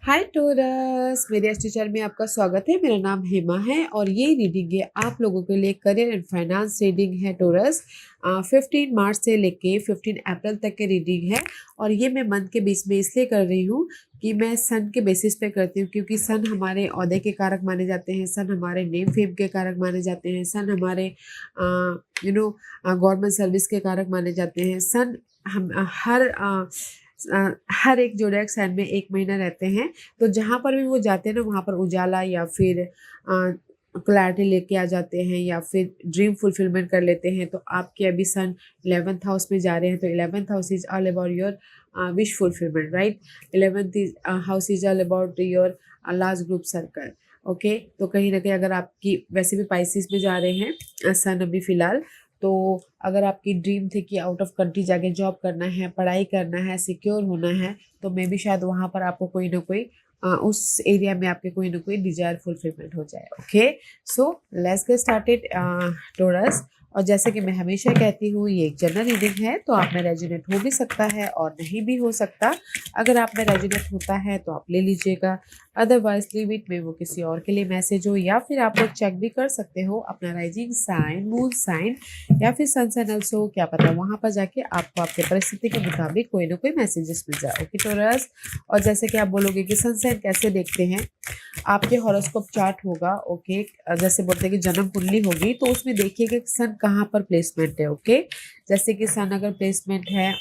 हाय torus, मेरे astro channel में आपका स्वागत है। मेरा नाम हेमा है और ये रीडिंग है आप लोगों के लिए करियर एंड फाइनेंस रीडिंग है टोरस। 15 मार्च से लेके 15 अप्रैल तक की रीडिंग है और ये मैं मंथ के बीच में इसलिए कर रही हूँ कि मैं सन के बेसिस पे करती हूँ, क्योंकि सन हमारे ओहदे के कारक माने जाते हैं, सन हमारे नेम फेम के कारक माने जाते हैं, सन हमारे गवर्नमेंट सर्विस के कारक माने जाते हैं। सन हम हर एक जोडिएक साइन में एक महीना रहते हैं, तो जहाँ पर भी वो जाते हैं ना वहाँ पर उजाला या फिर क्लैरिटी लेके आ जाते हैं या फिर ड्रीम फुलफिलमेंट कर लेते हैं। तो आपके अभी सन 11th हाउस में जा रहे हैं, तो 11th house is all about your wish fulfilment, right. 11th house is all about your last group circle. Okay, तो कहीं ना कहीं अगर आपकी वैसे भी पाइसिस में जा रहे हैं सन अभी फिलहाल, तो अगर आपकी ड्रीम थी कि आउट ऑफ कंट्री जाके जॉब करना है, पढ़ाई करना है, सिक्योर होना है, तो मे बी शायद वहाँ पर आपको कोई ना कोई उस एरिया में आपके कोई ना कोई डिजायर फुलफिलमेंट हो जाए। Okay, so let's get started Taurus. और जैसे कि मैं हमेशा कहती हूँ, ये एक जनरल रीडिंग है, तो आप में रेजोनेट हो भी सकता है और नहीं भी हो सकता। अगर आप में रेजोनेट होता है तो आप ले लीजिएगा, अदरवाइज लीव इट में वो किसी और के लिए मैसेज हो, या फिर आप लोग चेक भी कर सकते हो अपना राइजिंग साइन, मून साइन या फिर सन साइन ऑल्सो, क्या पता वहां पर जाके आपको आपके परिस्थिति के मुताबिक कोई ना कोई मैसेजेस मिल जाए। ओके टोरस, और जैसे कि आप बोलोगे कि सन साइन कैसे देखते हैं, आपके हॉरोस्कोप चार्ट होगा। ओके, जैसे बोलते हैं कि जन्म कुंडली होगी, तो उसमें देखिएगा कि सन कहाँ पर प्लेसमेंट है। ओके, जैसे कि सन अगर प्लेसमेंट है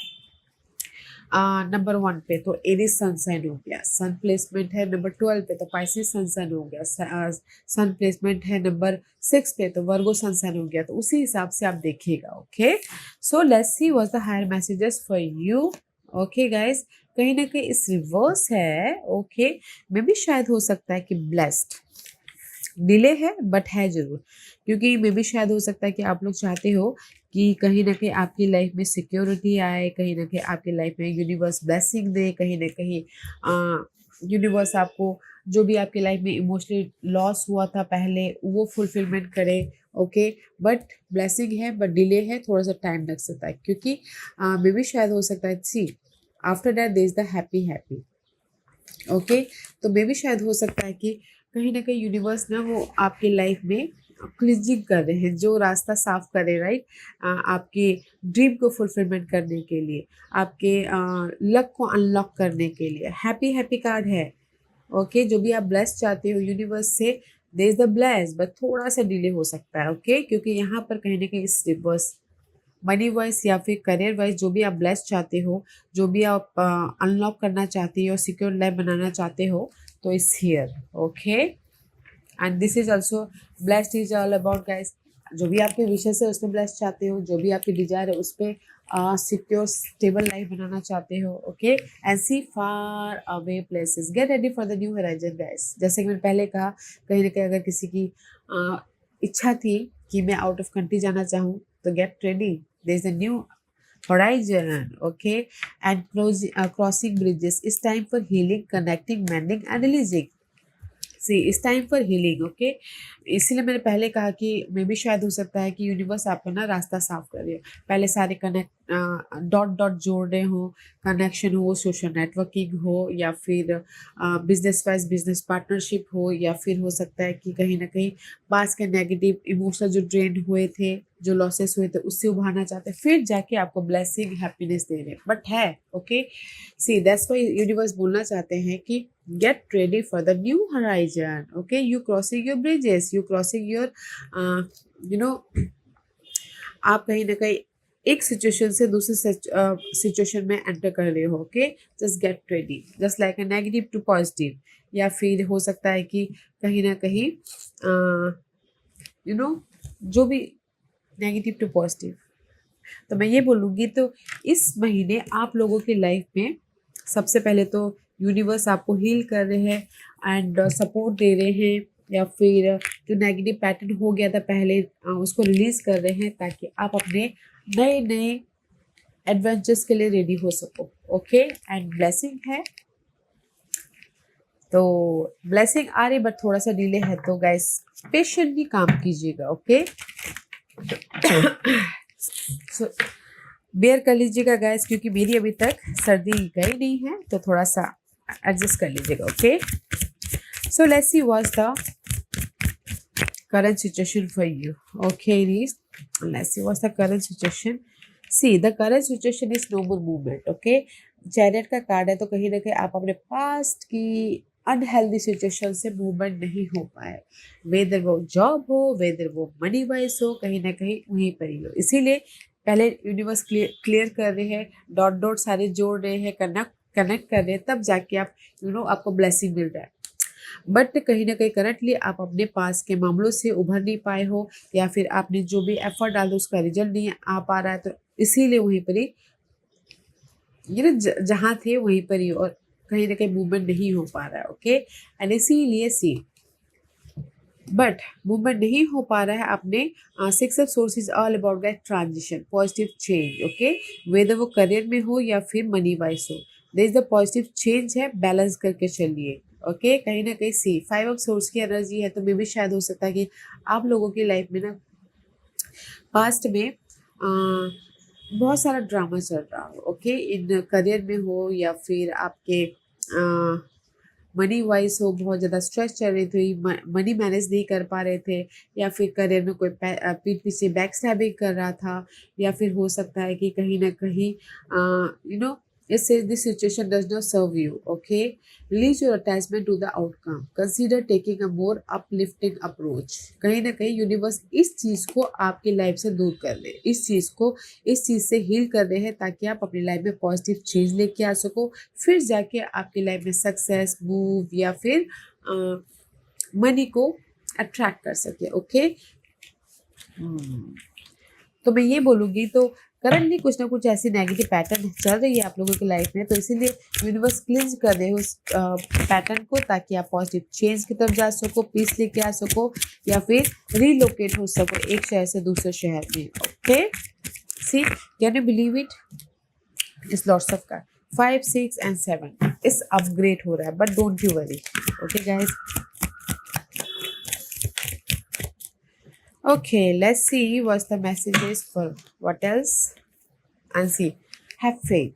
नंबर 1 पे, तो एरीज सन साइन हो गया। सन प्लेसमेंट है नंबर 12 पे, तो पाइसिस सन साइन हो गया। सन प्लेसमेंट है नंबर 6 पे, तो वर्गो सन साइन हो गया। तो उसी हिसाब से आप देखिएगा। Okay, so let's see what's the higher messages for you. Okay guys, कहीं ना कहीं इस रिवर्स है। ओके, मे भी शायद हो सकता है कि ब्लेस्ड, डिले है बट है जरूर, क्योंकि मे भी शायद हो सकता है कि आप लोग चाहते हो कि कहीं ना कहीं आपकी लाइफ में सिक्योरिटी आए, कहीं ना कहीं आपकी लाइफ में यूनिवर्स ब्लेसिंग दे, कहीं ना कहीं यूनिवर्स आपको जो भी आपकी लाइफ में इमोशनली लॉस हुआ था पहले, वो फुलफिलमेंट करे। ओके, बट ब्लेसिंग है बट डिले है, थोड़ा सा टाइम लग सकता है, क्योंकि मे भी शायद हो सकता है see after that there is the happy happy. Okay, तो मे भी शायद हो सकता है कि कहीं ना कहीं यूनिवर्स ना वो आपकी लाइफ में क्लिजिंग कर रहे हैं, जो रास्ता साफ करे, राइट। आपके ड्रीम को फुलफिलमेंट करने के लिए, आपके लक को अनलॉक करने के लिए। हैप्पी हैप्पी कार्ड है। ओके, जो भी आप ब्लेस चाहते हो यूनिवर्स से, दे इज द ब्लेस, बट थोड़ा सा डिले हो सकता है। ओके, क्योंकि यहाँ पर कहीं ना कहीं इस रिवर्स मनी वाइज या फिर करियर वाइज जो भी आप ब्लेस चाहते हो, जो भी आप अनलॉक करना चाहते हो, सिक्योर लाइफ बनाना चाहते हो, तो it's here. Okay, and this is also blessed is all about guys, जो भी आपके विशेष है उसमें ब्लेस चाहते हो, जो भी आपकी डिजायर है उस पर सिक्योर स्टेबल लाइफ बनाना चाहते हो। Okay, and see far away places, get ready for the new horizon guys. जैसे कि मैंने पहले कहा, कहीं ना कहीं अगर किसी की इच्छा थी कि मैं आउट ऑफ कंट्री जाना चाहूँ, तो get ready, there is a new horizon. Okay, and crossing bridges. It's time for healing, connecting, mending and releasing. सी इस टाइम फॉर हीलिंग। ओके, इसीलिए मैंने पहले कहा कि मे भी शायद हो सकता है कि यूनिवर्स आपका ना रास्ता साफ कर रही है, पहले सारे कनेक्ट डॉट डॉट जोड़ रहे हो, कनेक्शन हो, सोशल नेटवर्किंग हो, या फिर बिजनेस वाइज बिजनेस पार्टनरशिप हो, या फिर हो सकता है कि कहीं ना कहीं पास के नेगेटिव इमोशनल जो ड्रेन हुए थे, जो लॉसेस हुए थे, उससे उभारना चाहते हैं, फिर जाके आपको ब्लेसिंग हैप्पीनेस दे रहे हैं, बट है। Okay, see that's why universe बोलना चाहते हैं कि get ready for the new horizon. Okay, you crossing your bridges, you crossing your you know आप कहीं ना कहीं एक सिचुएशन से दूसरे सिचुएशन में एंटर कर रहे हो। Okay, just get ready, just like a negative to positive, या फिर हो सकता है कि कहीं ना कहीं जो भी नेगेटिव टू पॉजिटिव, तो मैं ये बोलूँगी, तो इस महीने आप लोगों की लाइफ में सबसे पहले तो यूनिवर्स आपको हील कर रहे हैं एंड सपोर्ट दे रहे हैं, या फिर जो नेगेटिव पैटर्न हो गया था पहले उसको रिलीज कर रहे हैं, ताकि आप अपने नए नए एडवेंचर्स के लिए रेडी हो सको। ओके, एंड ब्लेसिंग है, तो ब्लेसिंग आ रही बट थोड़ा सा डिले है, तो गाइस पेशेंटली काम कीजिएगा। ओके, सो बेयर कर लीजिएगा गाइस, क्योंकि मेरी अभी तक सर्दी गई नहीं है, तो थोड़ा सा एडजस्ट कर लीजिएगा. Okay, so let's see what's the current situation for you. Okay, Aries, let's see what's the current situation. See, the current situation is no more movement. Okay, chariot का कार्ड है, तो कहीं ना कहीं आप अपने पास्ट की अनहेल्दी सिचुएशन से मूवमेंट नहीं हो पाए, वेदर वो जॉब हो, वेदर वो मनी वाइज हो, कहीं ना कहीं वहीं पर ही हो. इसीलिए पहले यूनिवर्स क्लियर कर रहे हैं, डॉट डॉट सारे जोड़ रहे हैं, कनेक्ट कर रहे हैं, तब जाके आप आपको ब्लेसिंग मिल रहा है. बट कहीं ना कहीं करंटली आप अपने पास के मामलों से उभर नहीं पाए हो, या फिर आपने जो भी एफर्ट डाला उसका रिजल्ट नहीं आ पा रहा है, तो इसीलिए वहीं पर ही जहाँ थे वहीं पर ही, और कहीं ना कहीं मूवमेंट नहीं हो पा रहा है. ओके, एंड इसीलिए सी बट मूवमेंट नहीं हो पा रहा है. आपने 6 of source is all about that transition, positive change. Okay, whether वो करियर में हो या फिर मनी वाइज हो, there is the positive change है, बैलेंस करके चलिए. ओके, कहीं ना कहीं सी 5 ऑफ सोर्स की एनर्जी है, तो मे भी शायद हो सकता है कि आप लोगों की लाइफ में ना पास्ट में बहुत सारा ड्रामा चल रहा हो. ओके, इन करियर में हो या फिर आपके मनी वाइज हो, बहुत ज़्यादा स्ट्रेस चल रही थी, मनी मैनेज नहीं कर पा रहे थे, या फिर करियर में कोई पीठ पीछे बैक स्टैबिंग कर रहा था, या फिर हो सकता है कि कहीं ना कहीं it says this situation does not serve you. Okay, release your attachment to the outcome, consider taking a more uplifting approach. कहीं ना कहीं यूनिवर्स इस चीज़ को आपकी लाइफ से दूर कर रहे, इस चीज़ से हील कर रहे हैं, ताकि आप अपनी लाइफ में पॉजिटिव चेंज लेके आ सको, फिर जाके आपकी लाइफ में सक्सेस, मूव या फिर मनी को अट्रैक्ट कर सके. ओके, तो मैं ये बोलूँगी, तो करंटली कुछ ना कुछ ऐसी नेगेटिव पैटर्न चल रही है आप लोगों की लाइफ में, तो इसीलिए यूनिवर्स क्लींस कर रहे हो उस पैटर्न को, ताकि आप पॉजिटिव चेंज की तरफ जा सको, पीस लेके आ सको, या फिर रीलोकेट हो सको एक शहर से दूसरे शहर में. Okay, see can you believe it, it's lots of card 5, 6 and 7 इस अपग्रेड हो रहा है, but don't you worry. Okay guys, okay, let's see what's the messages for what else. And see, have faith.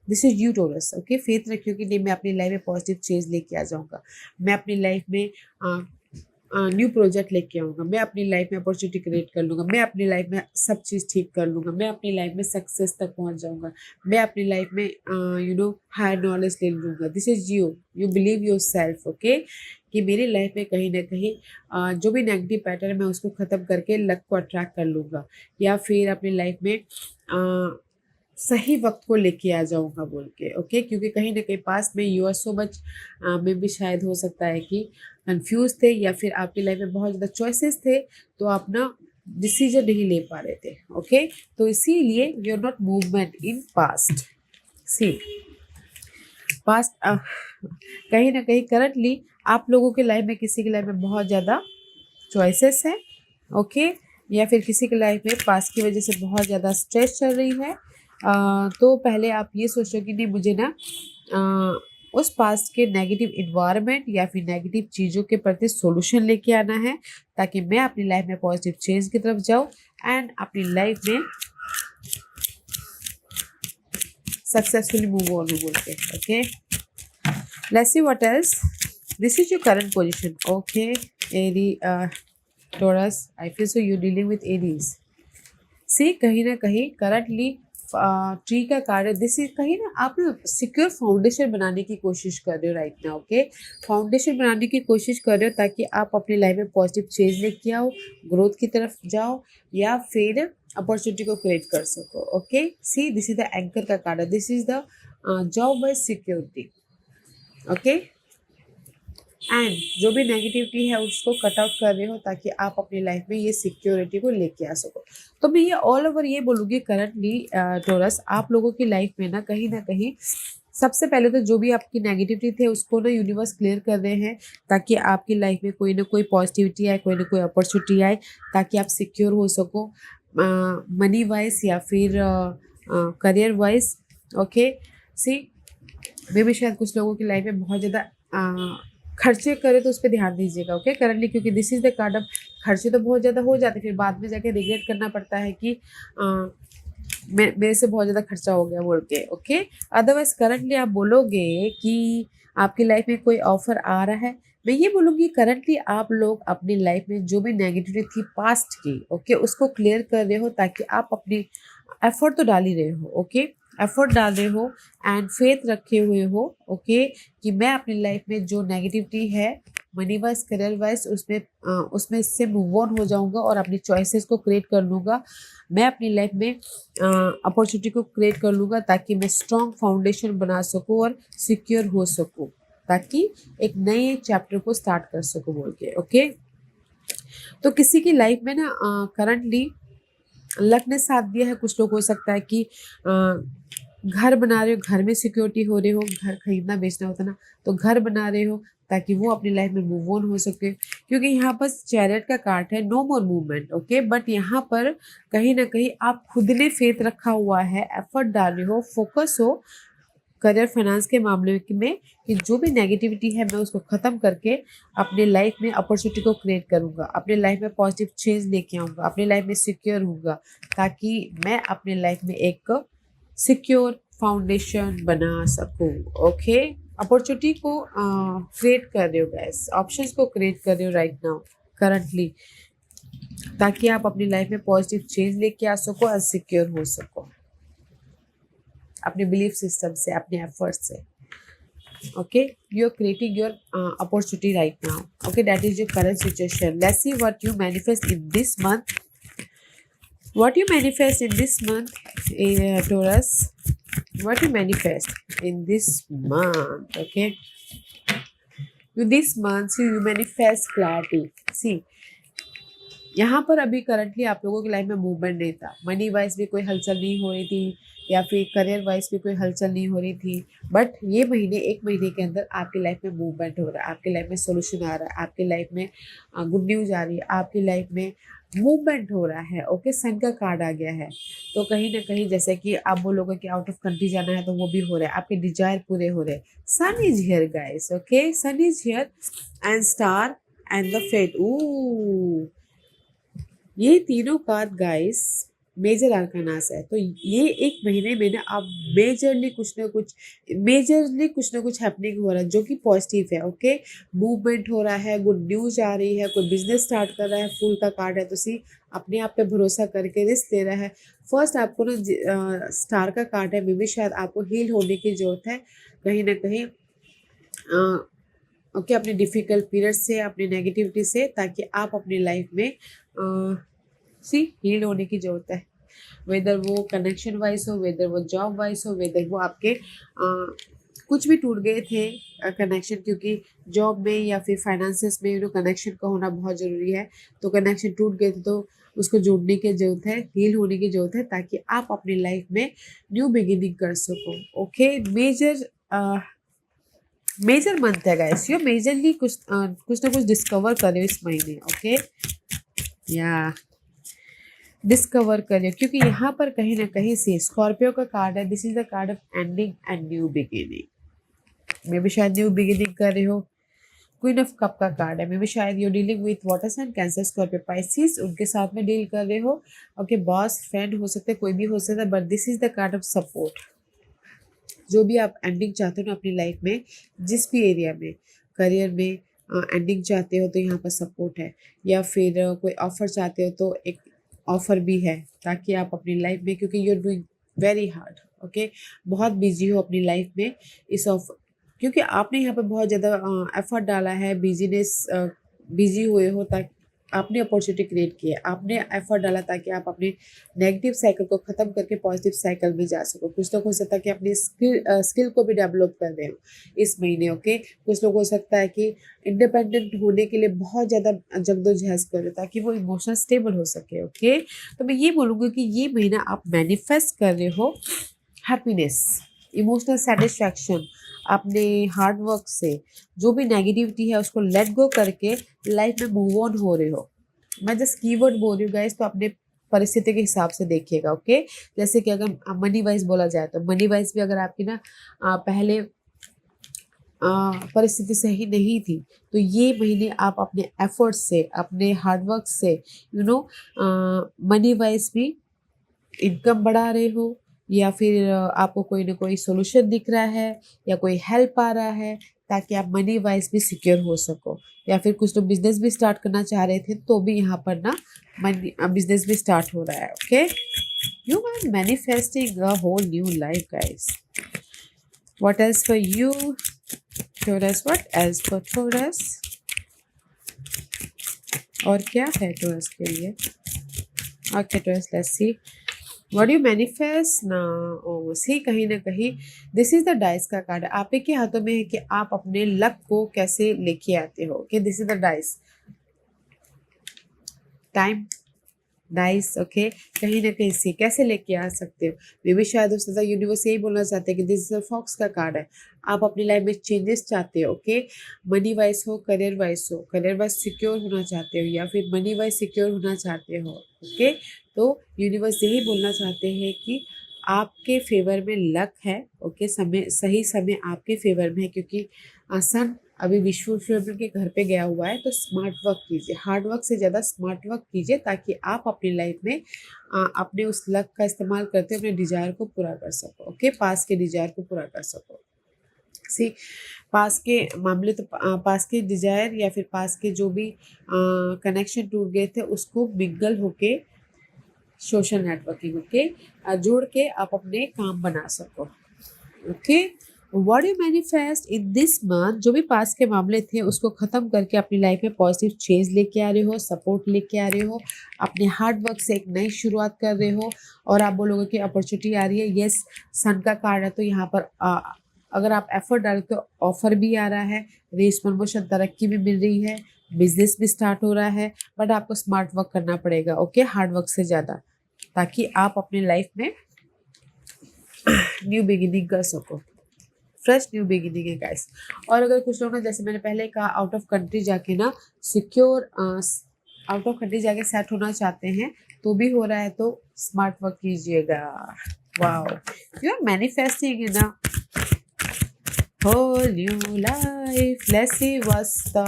This is you, Taurus. Okay, faith रखियो कि नहीं, मैं अपनी life में पॉजिटिव चेंज लेके आ जाऊंगा, मैं अपनी लाइफ में न्यू प्रोजेक्ट लेके आऊँगा, मैं अपनी लाइफ में अपॉर्चुनिटी क्रिएट कर लूँगा, मैं अपनी लाइफ में सब चीज़ ठीक कर लूँगा, मैं अपनी लाइफ में सक्सेस तक पहुँच जाऊँगा, मैं अपनी लाइफ में हायर नॉलेज ले लूँगा. This is you believe your self. Okay, कि मेरी लाइफ में कहीं ना कहीं जो भी नेगेटिव पैटर्न मैं उसको ख़त्म करके लक को अट्रैक्ट कर लूँगा, या फिर अपनी लाइफ में सही वक्त को लेके आ जाऊँगा बोल के. ओके, क्योंकि कहीं ना कहीं पास में यू आर सो मच में भी शायद हो सकता है कि कंफ्यूज थे, या फिर आपकी लाइफ में बहुत ज़्यादा चॉइसेस थे, तो आप ना डिसीजन नहीं ले पा रहे थे. ओके, तो इसीलिए you are not movement in past. See past कहीं ना कहीं करंटली आप लोगों की लाइफ में, किसी की लाइफ में बहुत ज़्यादा चॉइसेस हैं. ओके, या फिर किसी की लाइफ में पास्ट की वजह से बहुत ज़्यादा स्ट्रेस चल रही है. तो पहले आप ये सोचो कि नहीं, मुझे ना उस पास्ट के नेगेटिव इन्वायरमेंट या फिर नेगेटिव चीज़ों के प्रति सॉल्यूशन लेके आना है, ताकि मैं अपनी लाइफ में पॉजिटिव चेंज की तरफ जाऊँ एंड अपनी लाइफ में सक्सेसफुली मूव ऑन बोल के. Okay, let's see what else. This is your current position. Okay, Taurus, I feel so you dealing with Aries. See, कहीं ना कहीं करंटली ट्री का कार्ड है. दिस इज कहीं ना आप ना सिक्योर फाउंडेशन बनाने की कोशिश कर रहे हो राइट नाउ. ओके, फाउंडेशन बनाने की कोशिश कर रहे हो, ताकि आप अपनी लाइफ में पॉजिटिव चेंज लेके आओ, ग्रोथ की तरफ जाओ, या फिर अपॉर्चुनिटी को क्रिएट कर सको. Okay, C this is the anchor का कार्ड है. This is the job by security. Okay, and जो भी नेगेटिविटी है उसको कट आउट कर रहे हो, ताकि आप अपनी लाइफ में ये सिक्योरिटी को लेके आ सको. तो मैं ये ऑल ओवर ये बोलूँगी, करंटली टोरस आप लोगों की लाइफ में ना कहीं सबसे पहले तो जो भी आपकी नेगेटिविटी थे उसको ना यूनिवर्स क्लियर कर रहे हैं, ताकि आपकी लाइफ में कोई ना कोई पॉजिटिविटी आए, कोई ना कोई अपॉर्चुनिटी आए, ताकि आप सिक्योर हो सको मनी वाइज या फिर करियर वाइज. ओके, सी मे भी शायद कुछ लोगों की लाइफ में बहुत ज़्यादा खर्चे करें, तो उस पर ध्यान दीजिएगा. ओके, करंटली क्योंकि this is the card of खर्चे तो बहुत ज़्यादा हो जाते, फिर बाद में जाके रिग्रेट करना पड़ता है कि मेरे से बहुत ज़्यादा खर्चा हो गया बोल के. ओके, अदरवाइज करंटली आप बोलोगे कि आपकी लाइफ में कोई ऑफर आ रहा है। मैं ये बोलूँगी करंटली आप लोग अपनी लाइफ में जो भी नेगेटिविटी थी पास्ट की, ओके, उसको क्लियर कर रहे हो, ताकि आप अपनी एफर्ट तो डाल ही रहे हो, ओके, एफर्ट डाल रहे हो एंड फेथ रखे हुए हो, ओके, कि मैं अपनी लाइफ में जो नेगेटिविटी है मनी वाइज करियर वाइज उसमें इससे मूव ऑन हो जाऊंगा और अपनी चॉइसेस को क्रिएट कर लूँगा। मैं अपनी लाइफ में अपॉर्चुनिटी को क्रिएट कर लूँगा, ताकि मैं स्ट्रॉन्ग फाउंडेशन बना सकूँ और सिक्योर हो सकूँ, ताकि एक नए चैप्टर को स्टार्ट कर सकूँ बोल के, ओके। तो किसी की लाइफ में ना करंटली लक ने साथ दिया है। कुछ लोग हो सकता है कि घर बना रहे हो, घर में सिक्योरिटी हो रहे हो, घर खरीदना बेचना होता ना, तो घर बना रहे हो ताकि वो अपनी लाइफ में मूव ऑन हो सके, क्योंकि यहाँ पर चैरियट का कार्ड है, no more movement, okay. But यहाँ पर कहीं ना कहीं आप खुद ने फेथ रखा हुआ है, एफर्ट डाल रहे हो, फोकस हो करियर फाइनेंस के मामले में, कि जो भी नेगेटिविटी है मैं उसको ख़त्म करके अपने लाइफ में अपॉर्चुनिटी को क्रिएट करूँगा, अपने लाइफ में पॉजिटिव चेंज लेके आऊँगा, अपने लाइफ में सिक्योर होऊंगा, ताकि मैं अपने लाइफ में एक सिक्योर फाउंडेशन बना सकूँ, ओके। अपॉर्चुनिटी को क्रिएट कर रहे हो गैस, ऑप्शंस को क्रिएट कर रहे हो राइट नाउ करंटली, ताकि आप अपनी लाइफ में पॉजिटिव चेंज लेके आ सको और सिक्योर हो सको अपने बिलीफ सिस्टम से, अपने एफर्ट से, okay, you're creating your opportunity right now, okay, that is your current situation. Let's see what you manifest in this month. What you manifest in this month, Taurus, what you manifest in this month, okay. This month you manifest clarity. See, यहाँ पर अभी currently आप लोगों की life में movement नहीं था, money wise भी कोई हलचल नहीं हो रही थी, या फिर करियर वाइज भी कोई हलचल नहीं हो रही थी। बट ये महीने, एक महीने के अंदर आपकी लाइफ में मूवमेंट हो रहा है, आपकी लाइफ में सोल्यूशन आ रहा है, आपकी लाइफ में गुड न्यूज़ आ रही है, आपकी लाइफ में मूवमेंट हो रहा है, ओके। सन का कार्ड आ गया है, तो कहीं ना कहीं जैसे कि आप बोलोगे कि आउट ऑफ कंट्री जाना है, तो वो भी हो रहा है, आपके डिजायर पूरे हो रहे हैं। Sun is here guys, okay, sun is here and star and the fate. ये तीनों कार्ड गाइस मेजर आर्कानास है, तो ये एक महीने में ना आप मेजरली कुछ ना कुछ हैपनिंग हो रहा है जो कि पॉजिटिव है, ओके। मूवमेंट हो रहा है, गुड न्यूज आ रही है, कोई बिजनेस स्टार्ट कर रहा है, फूल का कार्ड है, तो सी अपने आप पे भरोसा करके रिस्क ले रहा है। फर्स्ट आपको ना स्टार का कार्ड है, मे भी शायद आपको हील होने की जरूरत है कहीं ना कहीं, ओके, अपने डिफ़िकल्ट पीरियड से, अपनी नेगेटिविटी से, ताकि आप अपनी लाइफ में हील होने की ज़रूरत है। वेदर वो कनेक्शन वाइज हो, वेदर वो जॉब वाइज हो, वेदर वो आपके कुछ भी टूट गए थे कनेक्शन, क्योंकि जॉब में या फिर फाइनेंसेस में कनेक्शन का होना बहुत ज़रूरी है। तो कनेक्शन टूट गए थे, तो उसको जोड़ने की ज़रूरत है, हील होने की ज़रूरत है, ताकि आप अपनी लाइफ में न्यू बिगिनिंग कर सको, ओके। मेजर मंथ है गाइस, ये मेजरली कुछ ना कुछ डिस्कवर करें इस महीने, ओके, या डिस्कवर करें, क्योंकि यहाँ पर कहीं ना कहीं से स्कॉर्पियो का कार्ड है। This is the card of ending and new beginning. Maybe शायद न्यू बिगिनिंग कर रहे हो। क्वीन ऑफ कप का कार्ड है, मे भी शायद you dealing with water sign, Cancer, Scorpio, Pisces, उनके साथ में डील कर रहे हो, ओके। बॉस, फ्रेंड हो सकते हैं, कोई भी हो सकता है, but this is the card of support. जो भी आप एंडिंग चाहते हो ना अपनी लाइफ में, जिस भी एरिया में, करियर में एंडिंग चाहते हो, तो यहाँ पर सपोर्ट है, या फिर कोई ऑफर चाहते हो तो एक ऑफर भी है, ताकि आप अपनी लाइफ में, क्योंकि you are doing very hard, okay, बहुत बिजी हो अपनी लाइफ में इस ऑफर, क्योंकि आपने यहाँ पर बहुत ज़्यादा एफर्ट डाला है, बिजी हुए हो, ताकि आपने अपॉर्चुनिटी क्रिएट की है, आपने एफर्ट डाला ताकि आप अपने नेगेटिव साइकिल को ख़त्म करके पॉजिटिव साइकिल में जा सको। कुछ लोग हो सकता है कि अपनी स्किल को भी डेवलप कर रहे हो इस महीने, ओके। कुछ लोग हो सकता है कि इंडिपेंडेंट होने के लिए बहुत ज़्यादा जद्दोजहद कर रहे हो, ताकि वो इमोशनल स्टेबल हो सके, ओके। तो मैं ये बोलूँगी कि ये महीना आप मैनिफेस्ट कर रहे हो हैप्पीनेस, इमोशनल सेटिस्फैक्शन, अपने हार्ड वर्क से जो भी नेगेटिविटी है उसको लेट गो करके लाइफ में मूव ऑन हो रहे हो। मैं जस्ट कीवर्ड बोल रही हूँ गाइस, तो अपने परिस्थिति के हिसाब से देखिएगा, ओके। जैसे कि अगर मनी वाइज बोला जाए, तो मनी वाइज भी अगर आपकी ना पहले परिस्थिति सही नहीं थी, तो ये महीने आप अपने एफर्ट से, अपने हार्डवर्क से मनी वाइज भी इनकम बढ़ा रहे हो, या फिर आपको कोई ना कोई सोल्यूशन दिख रहा है, या कोई हेल्प आ रहा है, ताकि आप मनी वाइज भी सिक्योर हो सको, या फिर कुछ लोग बिजनेस भी स्टार्ट करना चाह रहे थे तो भी यहाँ पर ना मनी बिजनेस भी स्टार्ट हो रहा है। Okay, you are manifesting a whole new life guys. What else for you Taurus? What else for Taurus? और क्या है टॉरस के लिए? Okay Taurus, let's see what you manifest ना। ओ सी, कहीं ना कहीं दिस इज द डाइस का कार्ड। आप ही के हाथों में है कि आप अपने लक को कैसे लेके आते हो। Okay, this is the dice time dice. Okay, कहीं ना कहीं से कैसे लेके आ सकते हो। मे भी शायद उससे ज़्यादा यूनिवर्स यही बोलना चाहते हैं कि दिस इज फॉक्स का कार्ड है। आप अपनी लाइफ में चेंजेस चाहते हो। ओके, मनी वाइज हो, करियर वाइज हो, करियर वाइज सिक्योर होना चाहते हो या फिर मनी वाइज सिक्योर होना चाहते हो। ओके, तो यूनिवर्स यही बोलना चाहते हैं कि आपके फेवर में लक है। ओके, समय सही समय आपके फेवर में है, क्योंकि सन अभी विश्वविद्यालय के घर पे गया हुआ है। तो स्मार्ट वर्क कीजिए, हार्ड वर्क से ज़्यादा स्मार्ट वर्क कीजिए, ताकि आप अपनी लाइफ में अपने उस लक का इस्तेमाल करते अपने डिजायर को पूरा कर सको। ओके, पास के डिजायर को पूरा कर सको। सी, पास के मामले तो पास के डिजायर या फिर पास के जो भी कनेक्शन टूट गए थे उसको मिंगल होके सोशल नेटवर्किंग ओके जोड़ के आप अपने काम बना सको। Okay, what you manifest in this month, जो भी पास के मामले थे उसको खत्म करके अपनी लाइफ में पॉजिटिव चेंज लेके आ रहे हो, सपोर्ट लेके आ रहे हो, अपने हार्ड वर्क से एक नई शुरुआत कर रहे हो और आप बोलोगे कि अपॉर्चुनिटी आ रही है। यस, सन का कार्ड है तो यहाँ पर अगर आप एफर्ट डालें तो ऑफर भी आ रहा है, रेस प्रमोशन तरक्की भी मिल रही है, बिजनेस भी स्टार्ट हो रहा है। बट आपको स्मार्ट वर्क करना पड़ेगा। ओके, हार्ड वर्क से ज़्यादा, ताकि आप अपनी लाइफ में न्यू बिगिनिंग कर सको। फ्रेश न्यू बिगिनिंग है गाइस। और अगर कुछ लोग ना, जैसे मैंने पहले कहा, आउट ऑफ कंट्री जाके ना सिक्योर आउट ऑफ कंट्री जाके सेट होना चाहते हैं तो भी हो रहा है, तो स्मार्ट वर्क कीजिएगा। Wow, you are manifesting in a whole new life. Let's see what's the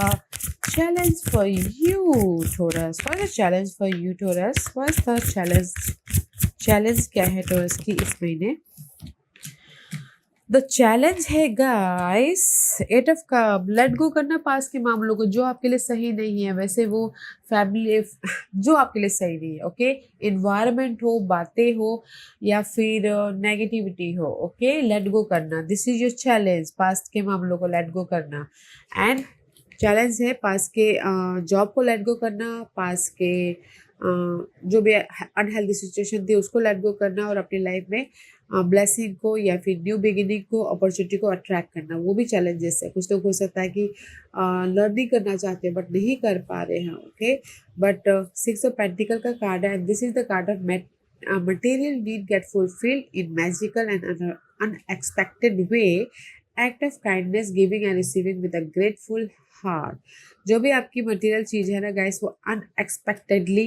challenge for you, Taurus. What's the challenge for you, Taurus? What's the challenge क्या है Taurus की इस महीने? द चैलेंज है guys, 8 of cup. Let go करना पास के मामलों को जो आपके लिए सही नहीं है, वैसे वो फैमिली जो आपके लिए सही नहीं है। ओके, इन्वायरमेंट हो, बातें हो या फिर नेगेटिविटी हो। ओके, लेट गो करना, दिस इज योर चैलेंज, पास के मामलों को लेट गो करना। एंड चैलेंज है पास के जॉब को लेट गो करना, पास के जो भी अनहेल्दी सिचुएशन थी उसको लेट गो करना और अपनी लाइफ में ब्लेसिंग को या फिर न्यू बिगिनिंग को, अपॉर्चुनिटी को अट्रैक्ट करना, वो भी चैलेंजेस है। कुछ लोग हो सकता है कि लर्निंग करना चाहते हैं बट नहीं कर पा रहे हैं। ओके, बट 6 ऑफ पेंटिकल का कार्ड है, this is the card of material need get fulfilled in magical and unexpected way. Act of kindness, giving and receiving with a grateful heart. जो भी आपकी मटेरियल चीज़ है ना गाइस, वो unexpectedly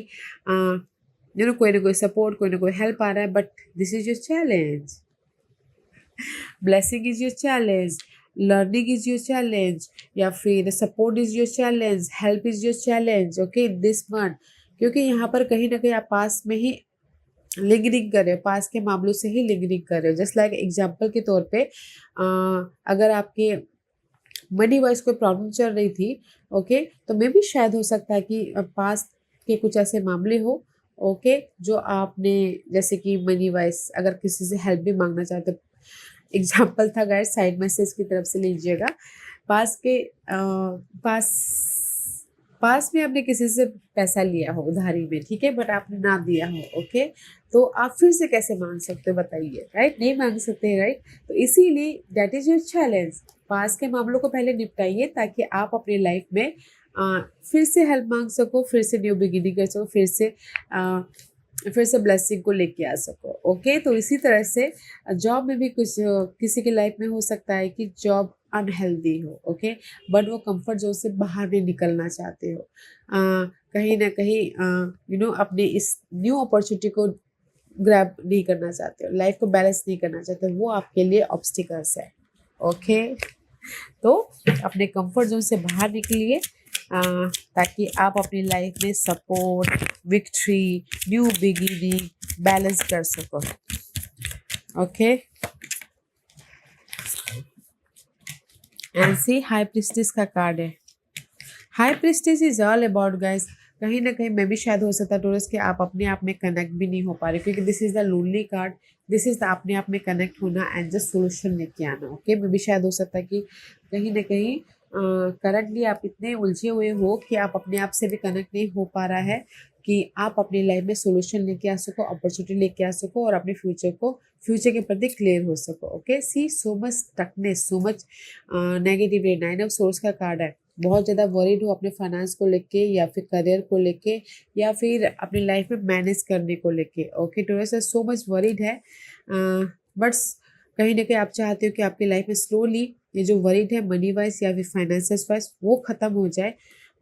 कोई ना कोई सपोर्ट, कोई ना कोई हेल्प आ रहा है, but this is your challenge. Blessing is your challenge, learning is your challenge या फिर support is your challenge, help is your challenge. Okay, this month, क्योंकि यहाँ पर कहीं ना कहीं आप पास में ही लिंगरिंग कर रहे हो, पास के मामलों से ही लिंगरिंग कर रहे हो। जस्ट लाइक एग्जाम्पल के तौर पे अगर आपके मनी वाइज कोई प्रॉब्लम चल रही थी, ओके, तो मे भी शायद हो सकता है कि पास के कुछ ऐसे मामले हो, ओके, जो आपने जैसे कि मनी वाइज अगर किसी से हेल्प भी मांगना चाहते, एग्जाम्पल था गाइस, साइड मैसेज की तरफ से लीजिएगा। पास के पास में आपने किसी से पैसा लिया हो उधारी में, ठीक है, बट आपने ना दिया हो। ओके, तो आप फिर से कैसे मांग सकते हो बताइए, राइट? नहीं मांग सकते, राइट? तो इसीलिए दैट इज योर चैलेंज। पास के मामलों को पहले निपटाइए ताकि आप अपनी लाइफ में फिर से हेल्प मांग सको, फिर से न्यू बिगिनिंग कर सको, फिर से ब्लेसिंग को लेके आ सको। ओके, तो इसी तरह से जॉब में भी कुछ किसी की लाइफ में हो सकता है कि जॉब अनहेल्दी हो। ओके, बट वो कंफर्ट जोन से बाहर नहीं निकलना चाहते हो, कहीं ना कहीं अपने इस न्यू अपॉर्चुनिटी को ग्रैब नहीं करना चाहते हो, लाइफ को बैलेंस नहीं करना चाहते हो, वो आपके लिए ऑब्स्टिकल्स है। ओके, तो अपने कंफर्ट जोन से बाहर निकलिए ताकि आप अपनी लाइफ में support, victory, new beginning balance कर सको। Okay, and see high priestess का कार्ड है। High priestess is all about guys, कहीं ना कहीं मैं भी शायद हो सकता है टोरस के आप अपने आप में कनेक्ट भी नहीं हो पा रहे, क्योंकि this is the lonely card, this is the अपने आप में कनेक्ट होना एंड जस्ट सोल्यूशन लेके आना। ओके, मैं भी शायद हो सकता है कि कहीं ना कहीं करंटली आप इतने उलझे हुए हो कि आप अपने आप से भी कनेक्ट नहीं हो पा रहा है कि आप अपनी लाइफ में सोल्यूशन लेके आ सको, अपॉर्चुनिटी लेके आ सको और अपने फ्यूचर के प्रति क्लियर हो सको। Okay, see so much stuckness, so much negative. 9 of swords का कार्ड है, बहुत ज़्यादा वरीड हो अपने फाइनेंस को लेके या फिर करियर को लेके या फिर अपनी लाइफ में मैनेज करने को लेके। Okay, Taurus so much worried है, बट कहीं ना कहीं आप चाहते हो कि आपकी लाइफ में स्लोली ये जो वरीड है मनी वाइज या फिर फाइनेंसियस वाइज वो खत्म हो जाए।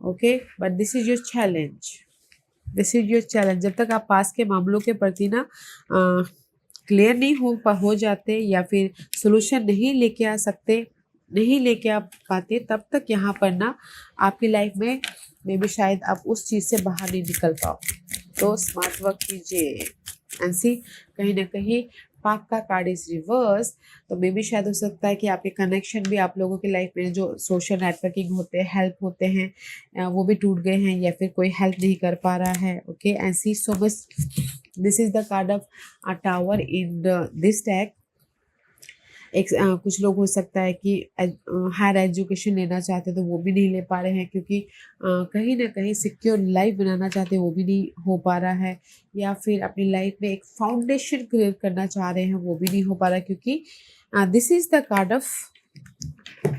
Okay, but this is your challenge, this is your challenge. जब तक आप पास के मामलों के प्रति ना क्लियर नहीं हो जाते या फिर सोल्यूशन नहीं लेके आ सकते, नहीं लेके आ पाते, तब तक यहाँ पर ना आपकी लाइफ में भी शायद आप उस चीज़ से बाहर नहीं निकल पाओ। तो स्मार्ट वर्क कीजिए। एंड सी कहीं ना कहीं पाक का कार्ड इज रिवर्स, तो मे भी शायद हो सकता है कि आपके कनेक्शन भी आप लोगों की लाइफ में जो सोशल नेटवर्किंग होते हैं, हेल्प होते हैं, वो भी टूट गए हैं या फिर कोई हेल्प नहीं कर पा रहा है। Okay, and see so much this is the card of a tower in this deck. कुछ लोग हो सकता है कि हायर एजुकेशन लेना चाहते हैं तो वो भी नहीं ले पा रहे हैं, क्योंकि कहीं ना कहीं सिक्योर लाइफ बनाना चाहते हैं वो भी नहीं हो पा रहा है, या फिर अपनी लाइफ में एक फाउंडेशन क्रिएट करना चाह रहे हैं वो भी नहीं हो पा रहा है, क्योंकि this is the card of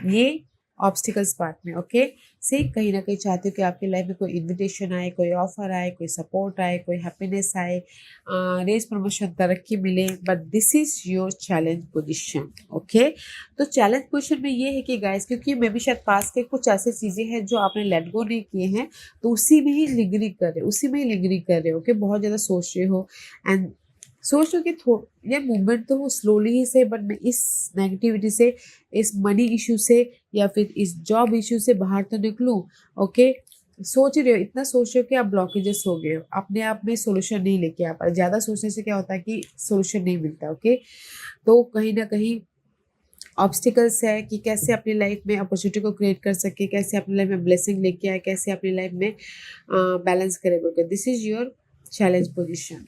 ये ऑब्स्टिकल्स पार्ट में। ओके, से कहीं ना कहीं चाहते हो कि आपकी लाइफ में कोई इनविटेशन आए, कोई ऑफर आए, कोई सपोर्ट आए, कोई हैप्पीनेस आए, रेस प्रमोशन तरक्की मिले, but this is your challenge position. Okay, तो चैलेंज पोजीशन में ये है कि गाइस, क्योंकि मैं भी शायद पास के कुछ ऐसी चीज़ें हैं जो आपने लेट गो नहीं किए हैं, तो उसी में ही लिंगरिंग कर रहे हो, उसी में ही लिंगरिंग कर रहे हो। ओके, बहुत ज़्यादा सोच रहे हो एंड सोच रहे हो कि ये मूवमेंट तो वो स्लोली ही से, बट मैं इस नेगेटिविटी से, इस मनी इशू से या फिर इस जॉब इशू से बाहर तो निकलूं। ओके, सोच रहे हो, इतना सोच रहे हो कि आप ब्लॉकेजेस हो गए हो, अपने आप में सोल्यूशन नहीं लेके आ पा रहे। ज़्यादा सोचने से क्या होता है कि सोल्यूशन नहीं मिलता। ओके, तो कहीं ना कहीं ऑब्स्टिकल्स है कि कैसे अपनी लाइफ में अपॉर्चुनिटी को क्रिएट कर सके, कैसे अपनी लाइफ में ब्लेसिंग लेके आए, कैसे अपनी लाइफ में बैलेंस करे बोल के। This is your challenge position,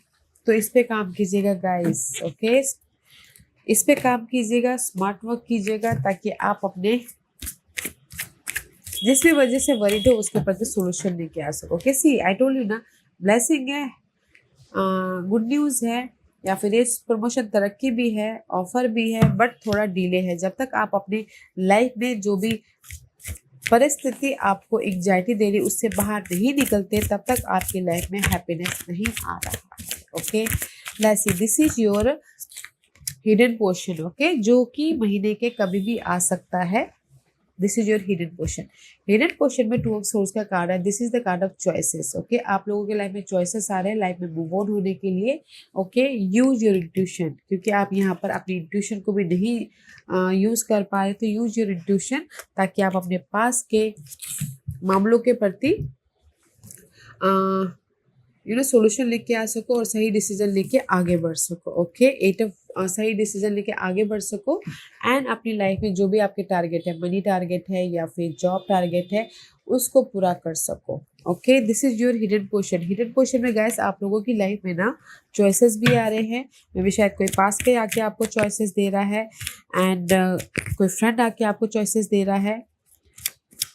तो इस पे काम कीजिएगा गाइस। ओके, इस पे काम कीजिएगा, स्मार्ट वर्क कीजिएगा, ताकि आप अपने जिस भी वजह से वरीड हो उसके प्रति सोल्यूशन लेके आ सको। Okay, see I told you ना, ब्लेसिंग है, गुड न्यूज़ है, या फिर इस प्रमोशन तरक्की भी है, ऑफर भी है, बट थोड़ा डिले है। जब तक आप अपने लाइफ में जो भी परिस्थिति आपको एंग्जाइटी दे रही उससे बाहर नहीं निकलते, तब तक आपकी लाइफ में हैप्पीनेस नहीं आ रहा है। Okay, let's C, this is your hidden portion. Okay, जो कि महीने के कभी भी आ सकता है। This is your hidden portion. Hidden portion में 2 ऑफ सोर्स का कार्ड है, this is the card of choices. Okay, आप लोगों के लाइफ में चॉइसेस आ रहे हैं लाइफ में मूव ऑन होने के लिए। ओके, यूज योर इंट्यूशन, क्योंकि आप यहाँ पर अपनी इंट्यूशन को भी नहीं यूज कर पा रहे, तो यूज योर इंट्यूशन, ताकि आप अपने पास के मामलों के प्रति सोल्यूशन लेके आ सको और सही डिसीजन लेके आगे बढ़ सको। ओके, 8 ऑफ सही डिसीजन लेके आगे बढ़ सको एंड अपनी लाइफ में जो भी आपके टारगेट है, मनी टारगेट है या फिर जॉब टारगेट है, उसको पूरा कर सको। Okay, this is your hidden portion. Hidden portion में गैस आप लोगों की लाइफ में ना चॉइसेस भी आ रहे हैं, मे भी शायद कोई पास के आके आपको चॉइसेस दे रहा है एंड कोई फ्रेंड आके आपको चॉइसेस दे रहा है,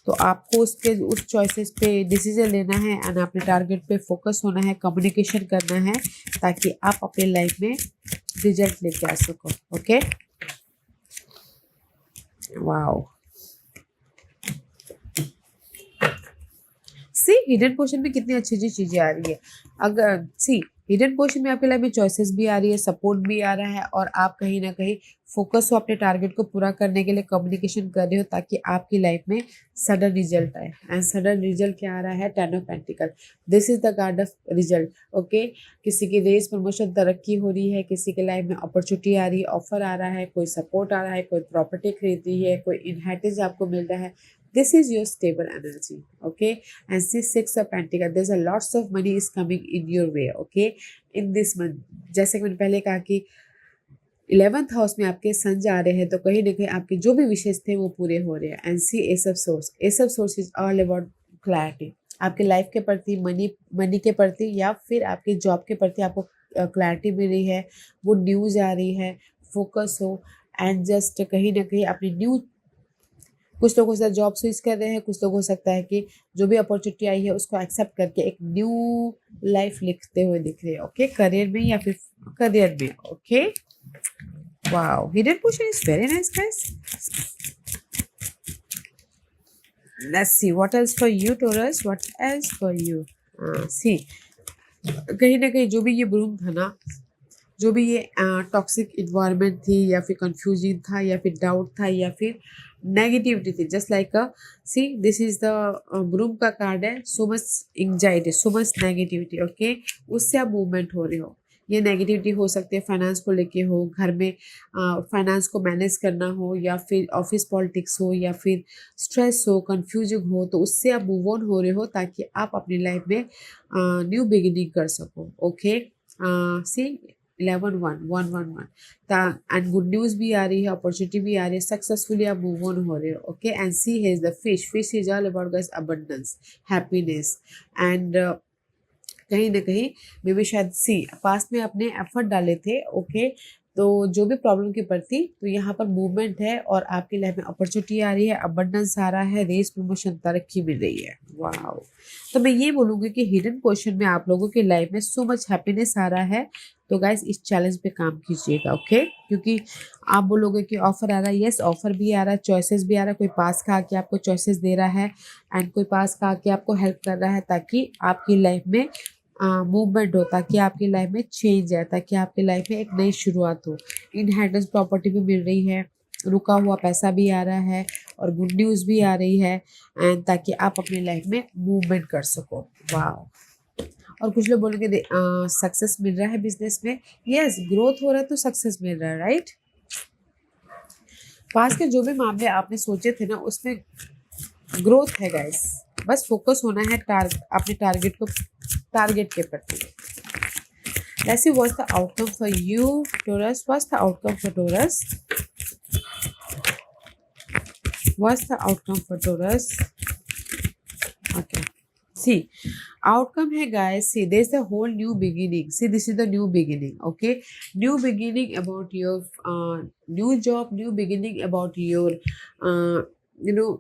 तो आपको उस चॉइसेस पे डिसीजन लेना है एंड अपने टारगेट पे फोकस होना है, कम्युनिकेशन करना है, ताकि आप अपने लाइफ में रिजल्ट लेके आ सको। ओके, वाओ, सी हिडन पोर्शन में कितनी अच्छी अच्छी चीजें आ रही है। अगर सी हिडन पोर्शन में आपके लाइफ में चॉइसेस भी आ रही है, सपोर्ट भी आ रहा है, और आप कहीं ना कहीं फोकस हो अपने टारगेट को पूरा करने के लिए, कम्युनिकेशन कर रहे हो, ताकि आपकी लाइफ में सडन रिजल्ट आए। एंड सडन रिजल्ट क्या आ रहा है? 10 of pentacle, this is the card of result. Okay, किसी की रेस प्रमोशन तरक्की हो रही है, किसी के लाइफ में अपॉर्चुनिटी आ रही है, ऑफर आ रहा है, कोई सपोर्ट आ रहा है, कोई प्रॉपर्टी खरीद रही है, कोई इनहेरिटेंस आपको मिल रहा है। This is your stable energy, okay? And this 6 of Pentacle, there's a lots of money is coming in your way, okay? In this month, जैसे कि मैंने पहले कहा कि 11th हाउस में आपके सन जा रहे हैं, तो कहीं ना कहीं आपके जो भी विशेष थे वो पूरे हो रहे हैं। And see ace of source is all about clarity. आपके लाइफ के प्रति, मनी के प्रति या फिर आपके जॉब के प्रति आपको क्लैरिटी मिल रही है, वो न्यूज आ रही है, फोकस हो। एंड जस्ट कहीं ना कहीं अपनी न्यू, कुछ लोग हो सकता है जॉब स्विच कर रहे हैं, कुछ लोग हो सकता है कि जो भी अपॉर्चुनिटी आई है उसको एक्सेप्ट करके एक न्यू लाइफ लिखते हुए दिख रहे हैं। ओके, करियर में या फिर करियर में। Okay, wow, hidden portion is very nice guys. Let's see what else for you Taurus, what else for you. See, कहीं ना कहीं जो भी ये ब्रूम था ना, जो भी ये टॉक्सिक इन्वायरमेंट थी या फिर कंफ्यूजन था या फिर डाउट था या फिर नेगेटिविटी थी, just like see this is the broom का कार्ड है, so much anxiety, so much negativity. Okay, उससे आप मूवमेंट हो रहे हो। ये नेगेटिविटी हो सकती है फाइनेंस को लेके हो, घर में फाइनेंस को मैनेज करना हो, या फिर ऑफिस पॉलिटिक्स हो, या फिर स्ट्रेस हो, कंफ्यूजन हो, तो उससे आप मूव ऑन हो रहे हो ताकि आप अपनी लाइफ में न्यू बिगिनिंग कर सको। Okay, see 11-1-1-1-1 and good news भी आ रही है, अपॉर्चुनिटी भी आ रही है, सक्सेसफुली आप मूव ऑन हो रहे हो। Okay, and see is the fish, fish is all about guys abundance, happiness. And कहीं ना कहीं मे बी शायद सी पास्ट में अपने एफर्ट डाले थे। ओके, तो जो भी प्रॉब्लम की प्रति, तो यहाँ पर मूवमेंट है और आपकी लाइफ में अपॉर्चुनिटी आ रही है, अबंडेंस आ रहा है, रेस, प्रमोशन, तरक्की मिल रही है। वाओ, तो मैं ये बोलूँगी कि हिडन पोर्शन में आप लोगों की लाइफ में सो मच हैप्पीनेस आ रहा है। तो गाइस इस चैलेंज पे काम कीजिएगा। ओके, क्योंकि आप बोलोगे कि ऑफर आ रहा है, यस ऑफर भी आ रहा है, चॉइसेस भी आ रहा है, कोई पास का आके आपको चॉइसेस दे रहा है एंड कोई पास का आके आपको हेल्प कर रहा है ताकि आपकी लाइफ में मूवमेंट हो, ताकि आपकी लाइफ में चेंज आए, ताकि आपकी लाइफ में एक नई शुरुआत हो। इनहेरिटेंस प्रॉपर्टी भी मिल रही है, रुका हुआ पैसा भी आ रहा है और गुड न्यूज़ भी आ रही है, एंड ताकि आप अपनी लाइफ में मूवमेंट कर सको। वाह, और कुछ लोग बोलेंगे सक्सेस मिल रहा है बिजनेस में, यस ग्रोथ हो रहा है तो सक्सेस मिल रहा है, राइट। पास के जो भी मामले आपने सोचे थे ना, उसमें ग्रोथ है गाइस, बस फोकस होना है अपने टारगेट के प्रति। Let's see what's the outcome for you, Taurus. What's the outcome for Taurus? What's the outcome for Taurus? Okay. See, outcome है guys. See, there's a whole new beginning. See, this is the new beginning. Okay, new beginning about your new job, new beginning about your you know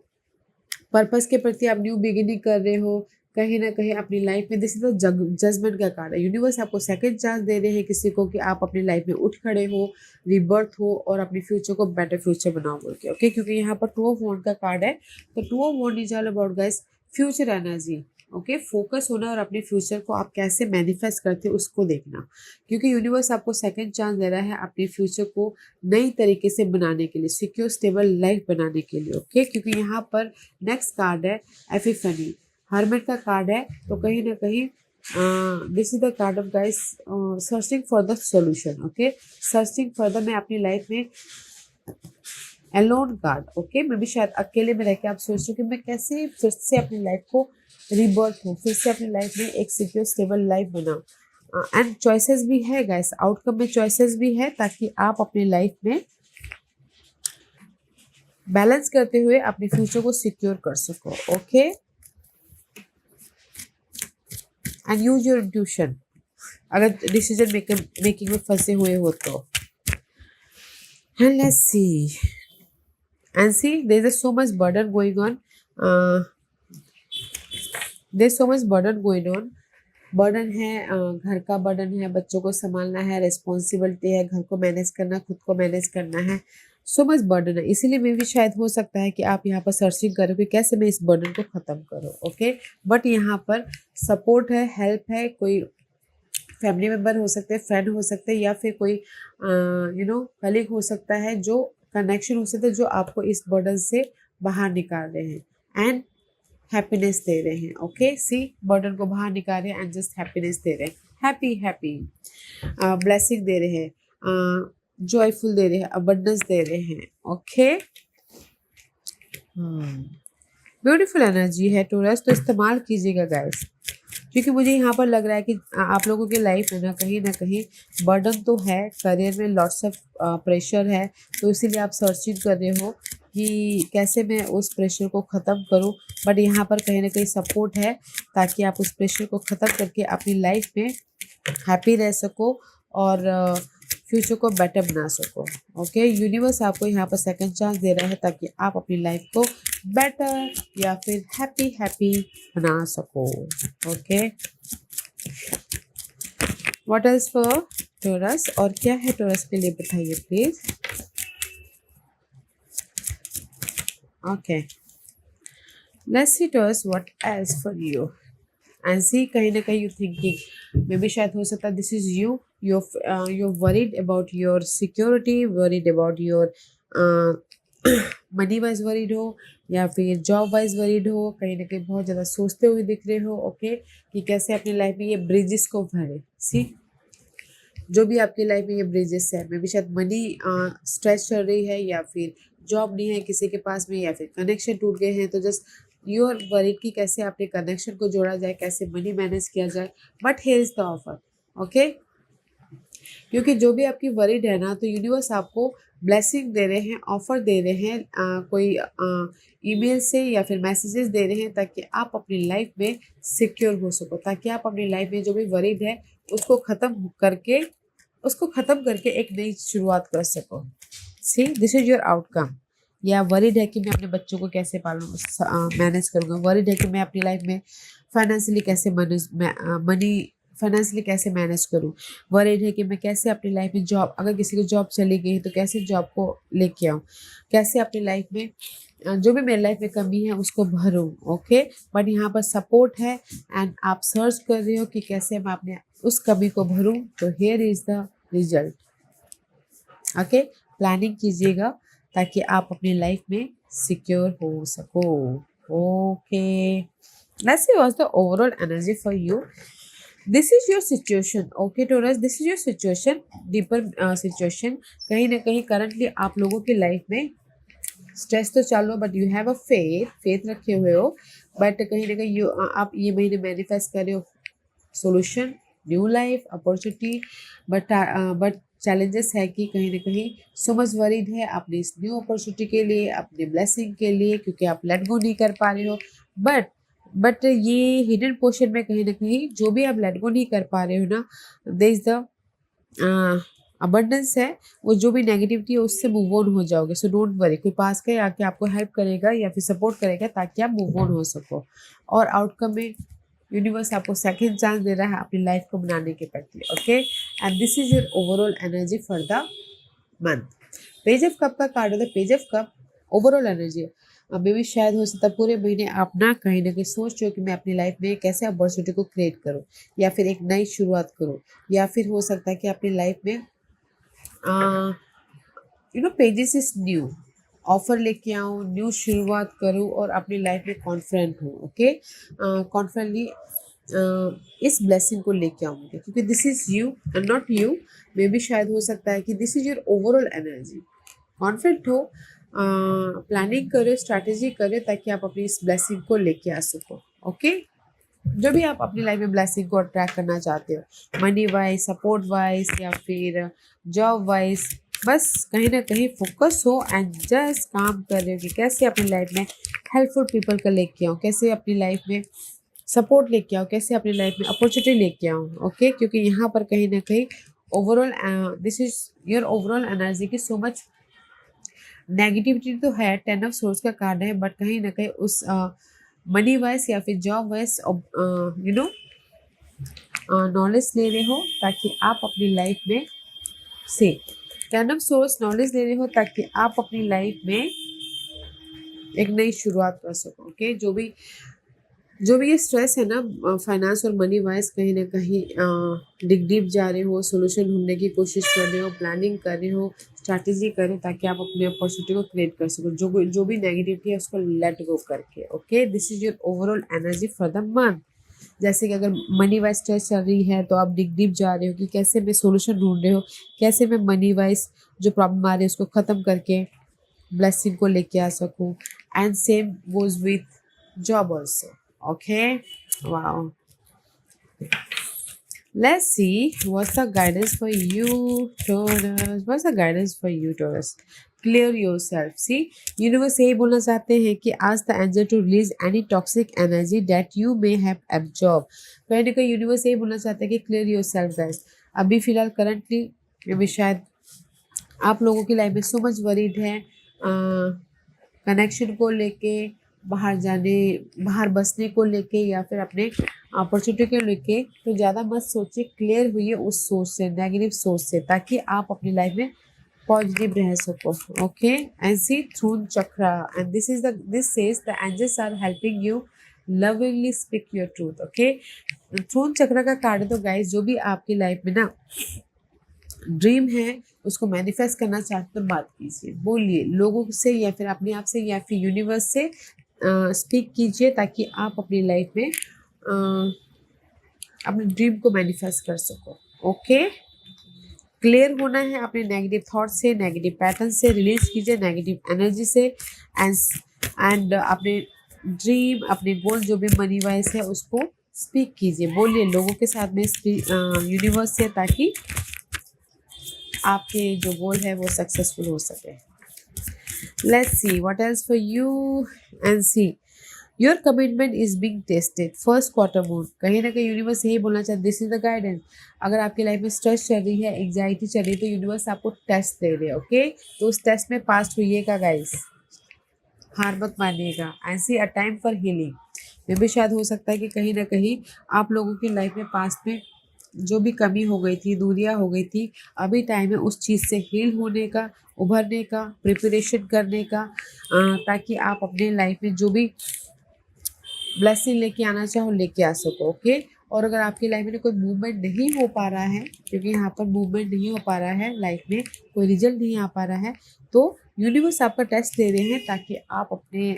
purpose के प्रति आप new beginning कर रहे हो कहीं ना कहीं अपनी लाइफ में। दिस इज द जजमेंट का कार्ड है। यूनिवर्स आपको सेकंड चांस दे रहे हैं किसी को कि आप अपनी लाइफ में उठ खड़े हो, रिबर्थ हो और अपने फ्यूचर को बेटर फ्यूचर बनाओ बोल के। ओके, क्योंकि यहाँ पर 2 ऑफ वॉन्ड का कार्ड है, तो 2 of wand is all about guys future energy. Okay, focus होना और अपने फ्यूचर को आप कैसे मैनिफेस्ट करते हो उसको देखना, क्योंकि यूनिवर्स आपको सेकंड चांस दे रहा है अपने फ्यूचर को नई तरीके से बनाने के लिए, सिक्योर स्टेबल लाइफ बनाने के लिए। ओके, क्योंकि यहाँ पर नेक्स्ट कार्ड है एपिफनी, हर्मिट का कार्ड है, तो कहीं ना कहीं this is the card of guys searching for the solution. Okay, searching for the, मैं अपनी लाइफ में एलोन कार्ड। ओके, मैं भी शायद अकेले में रह के आप सोच रहे हो कि मैं कैसे फिर से अपनी लाइफ को रिबर्थ हूँ, फिर से अपनी लाइफ में एक सिक्योर स्टेबल लाइफ बनाऊँ। एंड चॉइसेस भी है गाइस, आउटकम में चॉइसेस भी है ताकि आप अपनी लाइफ में बैलेंस करते हुए अपने फ्यूचर को सिक्योर कर सको। Okay, and use your intuition अगर डिसीजन मेकिंग में फंसे हुए हो तो। And let's see, and see there is so much burden going on, there so much burden going on. Burden है, घर का बर्डन है, बच्चों को संभालना है, रिस्पॉन्सिबिलिटी है, घर को मैनेज करना, खुद को मैनेज करना है, सो मच बर्डन है। इसीलिए मे भी शायद हो सकता है कि आप यहाँ पर सर्चिंग करो कि कैसे मैं इस बर्डन को ख़त्म करूँ। ओके, बट यहाँ पर सपोर्ट है, हेल्प है, कोई फैमिली मेम्बर हो सकते हैं, फ्रेंड हो सकते हैं, या फिर कोई कलीग हो सकता है, जो कनेक्शन हो सकता है जो आपको इस बर्डन से बाहर निकाल रहे हैं एंड हैप्पीनेस दे रहे हैं। ओके, सी बर्डन को बाहर निकाल रहे हैं एंड जस्ट हैप्पीनेस दे रहे हैं, हैप्पी ब्लेसिंग दे रहे हैं, जॉयफुल दे रहे हैं, अबंडेंस दे रहे हैं। ओके, ब्यूटीफुल एनर्जी है टोरस, तो इस्तेमाल कीजिएगा गाइस। क्योंकि मुझे यहाँ पर लग रहा है कि आप लोगों की लाइफ में ना कहीं बर्डन तो है, करियर में लॉट्स ऑफ प्रेशर है, तो इसीलिए आप सर्चिंग कर रहे हो कि कैसे मैं उस प्रेशर को ख़त्म करूं। बट यहाँ पर कहीं ना कहीं सपोर्ट है ताकि आप उस प्रेशर को ख़त्म करके अपनी लाइफ में हैप्पी रह सको और फ्यूचर को बेटर बना सको। ओके, यूनिवर्स आपको यहाँ पर सेकंड चांस दे रहा है ताकि आप अपनी लाइफ को बेटर या फिर हैप्पी हैप्पी बना सको। Okay, what else for Taurus, और क्या है टॉरस के लिए बताइए please. Okay, let's see Taurus what else for you. And see, कहीं ना कहीं यू थिंकिंग मे बी, शायद हो सकता है this is you, you're worried about your security, worried about your money wise worried हो या फिर जॉब वाइज वरीड हो, कहीं ना कहीं बहुत ज़्यादा सोचते हुए दिख रहे हो। ओके, कि कैसे अपनी लाइफ में ये ब्रिजेस को भरे। सी, जो भी आपकी लाइफ में ये ब्रिजेस है, मे बी शायद मनी स्ट्रेच चल रही है या फिर जॉब नहीं है किसी के पास में या फिर कनेक्शन टूट गए हैं, तो जस्ट यू आर वरीड कि कैसे अपने कनेक्शन को जोड़ा जाए, कैसे मनी मैनेज किया जाए। But here is the offer. Okay, क्योंकि जो भी आपकी वरीड है ना, तो यूनिवर्स आपको ब्लेसिंग दे रहे हैं, ऑफर दे रहे हैं, कोई ईमेल से या फिर मैसेजेस दे रहे हैं ताकि आप अपनी लाइफ में सिक्योर हो सको, ताकि आप अपनी लाइफ में जो भी वरीड है उसको ख़त्म करके एक नई शुरुआत कर सको। सी, दिस इज योर आउटकम। या वरीड है कि मैं अपने बच्चों को कैसे पालूँ, मैनेज करूँगा। वरीड है कि मैं अपनी लाइफ में फाइनेंशियली कैसे फाइनेंशियली कैसे मैनेज करूँ। वरीड है कि मैं कैसे अपनी लाइफ में जॉब, अगर किसी की जॉब चली गई है तो कैसे जॉब को लेके आऊँ, कैसे अपनी लाइफ में जो भी मेरी लाइफ में कमी है उसको भरूँ। ओके, बट यहाँ पर सपोर्ट है एंड आप सर्च कर रहे हो कि कैसे मैं अपने उस कमी को भरूँ, तो here is the result. Okay, planning कीजिएगा ताकि आप अपनी लाइफ में सिक्योर हो सको। Okay, let's see what's the overall energy for you. This is your situation. Okay Taurus, this is your situation, deeper situation. कहीं ना कहीं करंटली आप लोगों की लाइफ में स्ट्रेस तो चालू, but you have a faith रखे हुए हो। बट कहीं ना कहीं आप ये महीने मैनिफेस्ट कर रहे हो solution, new life, opportunity. But challenges है कि कहीं ना कहीं सो मच वरीड है अपनी इस न्यू अपॉर्चुनिटी के लिए, अपने ब्लेसिंग के लिए, क्योंकि आप लेट गो नहीं कर पा रहे हो। बट ये हिडन पोर्शन में कहीं ना कहीं जो भी आप लेट गो नहीं कर पा रहे हो ना, देयर इज द अबंडेंस है, वो जो भी नेगेटिविटी है उससे मूव ऑन हो जाओगे। सो डोंट वरी, कोई पास के आके आपको हेल्प करेगा या फिर सपोर्ट करेगा ताकि आप मूव ऑन हो सको। और आउटकम में यूनिवर्स आपको सेकंड चांस दे रहा है अपनी लाइफ को बनाने के प्रति। Okay, and this is your overall energy for the month. Page of cup का कार्ड है, the page of cup overall energy. अभी भी शायद हो सकता है पूरे महीने आप ना कहीं सोच रहे हो कि मैं अपनी लाइफ में कैसे अपॉर्चुनिटी को क्रिएट करूं या फिर एक नई शुरुआत करूं, या फिर हो सकता है कि अपनी लाइफ में पेजेस इज न्यू, ऑफर लेके आऊँ, न्यू शुरुआत करूँ और अपनी लाइफ में कॉन्फिडेंट हूँ। ओके, कॉन्फिडेंटली इस ब्लेसिंग को लेके आऊँगी, क्योंकि this is you and not you. Maybe शायद हो सकता है कि this is your overall energy. Confident हो, प्लानिंग करो, स्ट्रैटेजी करो ताकि आप अपनी इस ब्लेसिंग को लेके आ सको। ओके, जो भी आप अपनी लाइफ में ब्लेसिंग को अट्रैक्ट करना चाहते हो, मनी वाइज, सपोर्ट वाइज या फिर जॉब वाइज, बस कहीं ना कहीं फोकस हो एंड जस्ट काम कर रहे हो कि कैसे अपनी लाइफ में हेल्पफुल पीपल को लेके आऊँ, कैसे अपनी लाइफ में सपोर्ट लेके आओ, कैसे अपनी लाइफ में अपॉर्चुनिटी लेके आऊँ। ओके, क्योंकि यहाँ पर कहीं ना कहीं overall this is your overall energy की सो मच नेगेटिविटी तो है, 10 ऑफ सोर्स का कार्ड है, बट कहीं ना कहीं उस मनी वाइज या फिर जॉब वाइज नॉलेज ले रहे हो ताकि आप अपनी लाइफ में से 10 ऑफ सोर्स नॉलेज ले रहे हो ताकि आप अपनी लाइफ में एक नई शुरुआत कर सको। ओके, जो भी ये स्ट्रेस है ना फाइनेंस और मनी वाइज, कहीं ना कहीं डीप जा रहे हो, सोल्यूशन ढूंढने की कोशिश कर रहे हो, प्लानिंग कर रहे हो, स्ट्रैटेजी कर रहे हो ताकि आप अपने अपॉर्चुनिटी को क्रिएट कर सको, जो भी नेगेटिविटी है उसको लेट गो करके। Okay, this is your overall energy for the month. जैसे कि अगर मनी वाइज स्ट्रेस चल रही है तो आप डीप जा रहे हो कि कैसे मैं सोल्यूशन ढूंढ रहे हो, कैसे मैं मनी वाइज जो प्रॉब्लम आ रही है उसको ख़त्म करके ब्लेसिंग को लेके आ सकूँ। And same goes with job also. Okay, wow, Let's see what's the guidance for you, Taurus. What's the guidance for you, Taurus? Clear yourself. See, universe यही बोलना चाहते हैं कि ask the angel to release any toxic energy that you may have absorbed. कहीं ना कहीं universe यही बोलना चाहते हैं कि clear yourself guys. अभी फिलहाल करंटली अभी शायद आप लोगों की लाइफ में सो मच वरीड है कनेक्शन को लेके, बाहर जाने, बाहर बसने को लेके, या फिर अपने अपॉर्चुनिटी को लेके। तो ज़्यादा मत सोचिए, क्लियर हुई उस सोच से, नेगेटिव सोच से, ताकि आप अपनी लाइफ में पॉजिटिव रह सको। Okay, and see throat chakra, and this says the angels are helping you lovingly speak your truth. Okay, throat chakra का कार्ड तो गाइस, जो भी आपकी लाइफ में ना ड्रीम है उसको मैनिफेस्ट करना चाहते तो बात कीजिए, बोलिए लोगों से, या फिर अपने आप से, या फिर यूनिवर्स से स्पीक कीजिए, ताकि आप अपनी लाइफ में अपने ड्रीम को मैनिफेस्ट कर सको। ओके, क्लियर होना है अपने नेगेटिव थॉट से, नेगेटिव पैटर्न से, रिलीज कीजिए नेगेटिव एनर्जी से, एंड अपने ड्रीम, अपने गोल जो भी मनी वाइज है उसको स्पीक कीजिए, बोलिए लोगों के साथ में यूनिवर्स से, ताकि आपके जो गोल है वो सक्सेसफुल हो सके। Let's see what else for you, and see your commitment is being tested first quarter moon। कहीं ना कहीं यूनिवर्स यही बोलना चाहते, दिस इज द गाइडेंस। अगर आपकी लाइफ में स्ट्रेस चल रही है, एंग्जाइटी चल रही है, तो यूनिवर्स आपको टेस्ट दे रहे हैं। ओके, तो उस टेस्ट में पास होइएगा गाइस, हार मत मानिएगा। And see a time for healing, maybe शायद हो सकता है कि कहीं ना कहीं आप लोगों की लाइफ में पास्ट में जो भी कमी हो गई थी, दूरियां हो गई थी, अभी टाइम है उस चीज़ से हील होने का, उभरने का, प्रिपरेशन करने का, ताकि आप अपने लाइफ में जो भी ब्लेसिंग लेके आना चाहो लेके आ सको। ओके, और अगर आपकी लाइफ में कोई मूवमेंट नहीं हो पा रहा है, क्योंकि यहाँ पर मूवमेंट नहीं हो पा रहा है, लाइफ में कोई रिजल्ट नहीं आ पा रहा है, तो यूनिवर्स आपका टेस्ट दे रहे हैं, ताकि आप अपने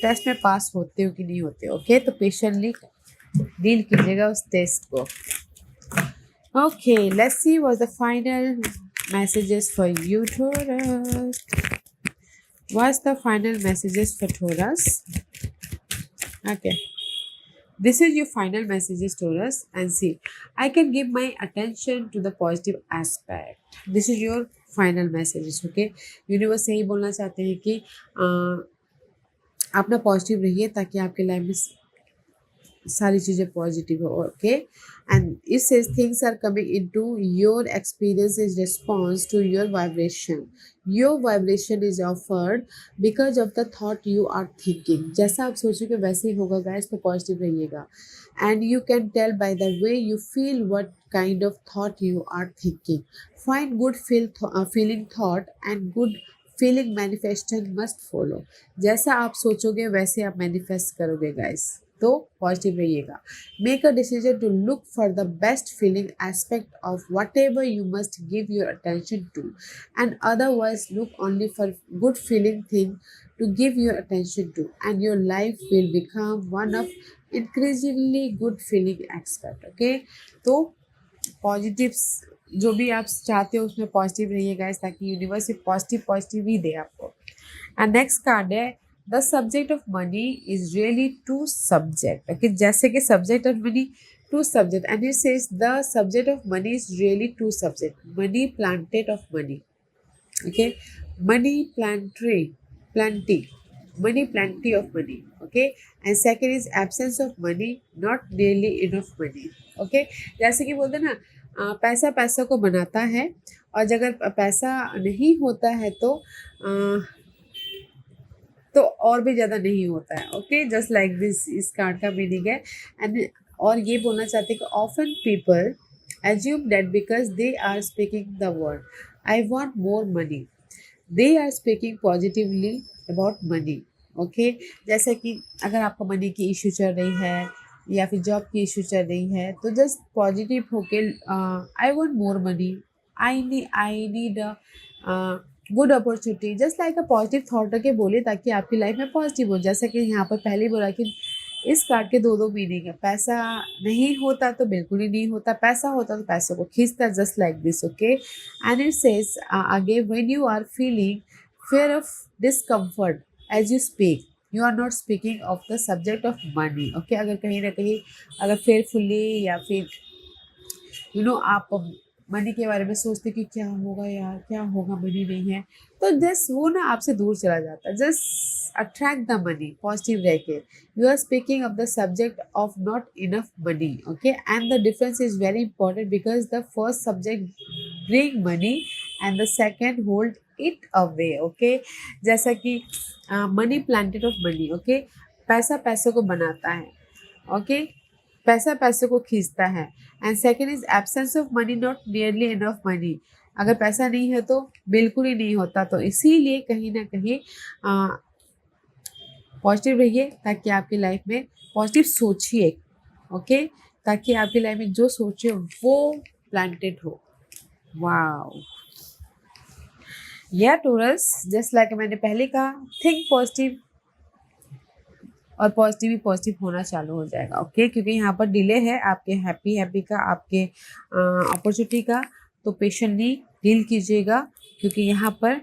टेस्ट में पास होते हो कि नहीं होते। ओके, तो पेशेंटली डील कीजिएगा उस टेस्ट को। Okay, let's see what's the final messages for you, Taurus. What's the final messages for Taurus? Okay, this is your final messages, Taurus, and see, I can give my attention to the positive aspect. This is your final messages. Okay, universe यही बोलना चाहते हैं कि आप ना positive रहिए, ताकि आपके लाइफ में सारी चीज़ें पॉजिटिव हो। Okay, and it says things are coming into your experience is response to your vibration. Your vibration is offered because of the thought you are thinking. जैसा आप सोचोगे वैसे ही होगा गाइस, तो पॉजिटिव रहिएगा। And you can tell by the way you feel what kind of thought you are thinking. Find good feeling thought and good feeling manifestation must follow. जैसा आप सोचोगे वैसे आप मैनिफेस्ट करोगे गाइस, तो पॉजिटिव रहिएगा। Make a decision to look for the best feeling aspect of whatever you must give your attention to, and otherwise look only for good feeling thing to give your attention to, and your life will become one of increasingly good feeling expect. Okay, तो positive जो भी आप चाहते हो उसमें positive रहिएगा, ताकि universe positive ही दे आपको। एंड नेक्स्ट कार्ड है the subject of money is really two subject. Okay, जैसे कि subject of money two subject, and it says the subject of money is really two subject. Money planted of money. Okay, money plenty money, plenty of money. Okay, and second is absence of money, not nearly enough money. Okay, जैसे कि बोलते हैं ना, पैसा पैसा को बनाता है, और अगर पैसा नहीं होता है तो और भी ज़्यादा नहीं होता है। ओके, जस्ट लाइक दिस, इस कार्ड का मीनिंग है। एंड और ये बोलना चाहते हैं कि often people assume that because they are speaking the word I want more money, they are speaking positively about money. Okay, जैसे कि अगर आपको मनी की इशू चल रही है, या फिर जॉब की इशू चल रही है, तो जस्ट पॉजिटिव होके I want more money, I need good opportunity, just like a positive thought रखे बोले, ताकि आपकी लाइफ में पॉजिटिव हो। जैसे कि यहाँ पर पहले ही बोला कि इस कार्ड के दो मीनिंग है। पैसा नहीं होता तो बिल्कुल ही नहीं होता, पैसा होता तो पैसों को खींचता, just like this. Okay, and it says again when you are feeling fear of discomfort as you speak, you are not speaking of the subject of money. Okay, अगर कहीं ना कहीं अगर फेयरफुली या फिर आप मनी के बारे में सोचते कि क्या होगा यार, क्या होगा, मनी नहीं है, तो जस्ट वो ना आपसे दूर चला जाता है। Just attract the money, positive रह के। You are speaking of the subject of not enough money. Okay, and the difference is very important because the first subject bring money and the second hold it away. Okay, जैसा कि money planted of money. Okay, पैसा पैसे को बनाता है। Okay, पैसा पैसे को खींचता है। And second is absence of money, not nearly enough money. अगर पैसा नहीं है तो बिल्कुल ही नहीं होता। तो इसीलिए कहीं ना कहीं पॉजिटिव रहिए ताकि आपकी लाइफ में पॉजिटिव सोचिए। ओके, ताकि आपकी लाइफ में जो सोचे वो प्लांटेड हो। वाओ, या टोरस, जस्ट लाइक मैंने पहले कहा, थिंक पॉजिटिव और पॉजिटिव ही पॉजिटिव होना चालू हो जाएगा। ओके, क्योंकि यहाँ पर डिले है आपके हैप्पी का, आपके अपॉर्चुनिटी का। तो पेशेंटली डील कीजिएगा, क्योंकि यहाँ पर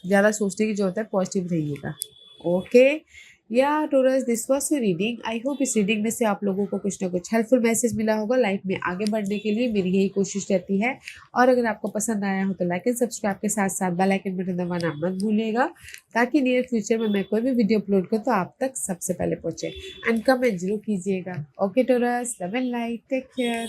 ज़्यादा सोचने की जरूरत है, पॉजिटिव रहिएगा। ओके, या Taurus, this was your reading. I hope इस रीडिंग में से आप लोगों को कुछ ना कुछ हेल्पफुल मैसेज मिला होगा। लाइफ में आगे बढ़ने के लिए मेरी यही कोशिश रहती है। और अगर आपको पसंद आया हो तो लाइक एंड सब्सक्राइब के साथ साथ बेल आइकन बटन दबाना मत भूलिएगा, ताकि नियर फ्यूचर में मैं कोई भी वीडियो अपलोड करूँ तो आप तक सबसे पहले पहुँचे। एंड कमेंट जरूर कीजिएगा। Okay Taurus, love and light, take care.